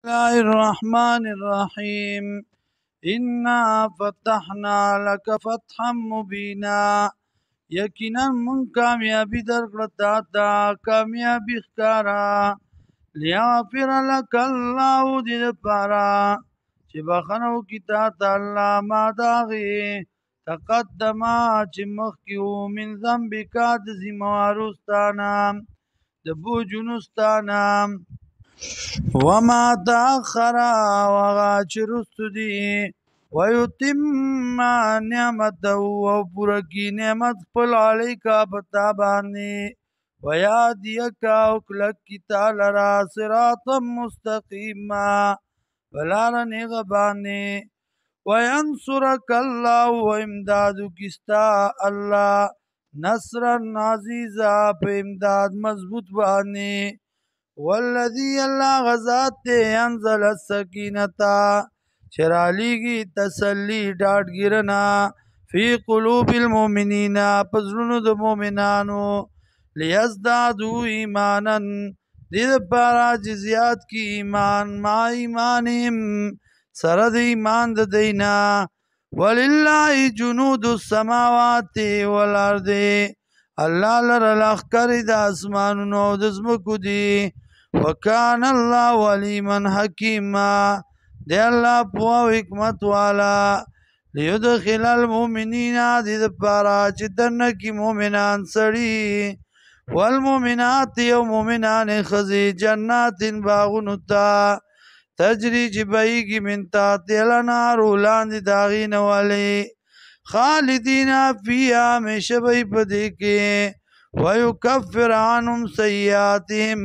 الله الرحمن الرحيم إنا فتحنا لك فتحا مبينا یقینا من کامیابی درکړه تا ته کامیابی ښکارا لیغفر لك الله دې دپاره چې بخنه وکړي تا ته الله ما د هغې تقدمه چې مخکې وو من ذنبکه د ذمهوارو ستا نه د بوجونو ستا نه وما تأخر او هغه چې رستو دي ويتم نعمته او پوره کړي نعمت خپل علیکه په تا باندې ویهدیک او کلک کړي تا لره صراطا مستقیما په لاره نیغه باندې وینصرک الله و امداد وکړي ستا الله نصرا عزیزا په امداد مضبوط باندې والذي الله غزات ته انزل السکینتا چرالیږي تسلی ډاډګیرنه فی قلوب المؤمنین پزړونو د مؤمنانو لیزدادوا ایمانا دې دپاره چې زیات کی ایمان ما ایمانهم سره د ایمان د دینا ولله جنود السماوات والارض الله لره لښکر د اسمانونو او د ځمکو دي وکان الله علیما حکیما دی الله پوه او حکمت والا لیدخل المؤمنین دې دپاره چې دننه کې مؤمنان سړي والمؤمنات او مؤمنانې ښځې جنات باغونو ته تجري چې بهیږي من تحتها الانهار لاندې د هغې نه ولې خالدین فیها همیشه به یې په دې کې ویکفر عنهم سیئاتهم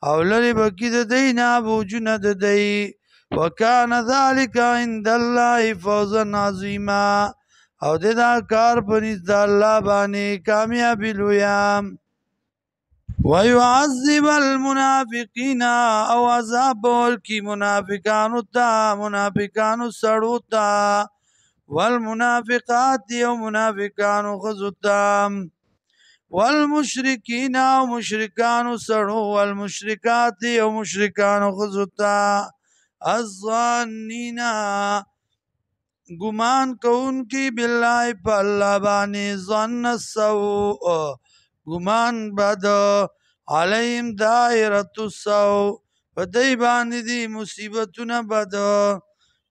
او لرې به کړي د دوی نه بوجونه د دوی وکان ذلک عند الله فوزا عظیما او د دا کار په نزد د الله باندې کامیابي لویه ويعذب المنافقین او عذاب ورکړي منافقانو ته منافقانو سړو ته والمنافقات او منافقانو ښځو ته والمشرکین او مشرکانو سړو والمشرکات او مشرکانو ښځو ته الظانین ګمان کوونکي بالله په الله باندې ظن السوء ګمان بد علیهم دائرة السوء په دوی باندې دي مصیبتونه بد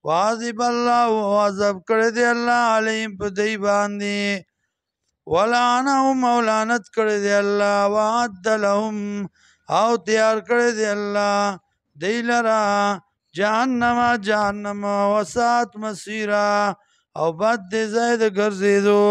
وعذب الله عذاب کړی دی الله علیهم په دوی باندې ولعنهم او لعنت کړی دی الله وعد لهم او تیار کړی دی الله دی لره جهنم وسات مسیرا او بد دی ځای د ګرځېدو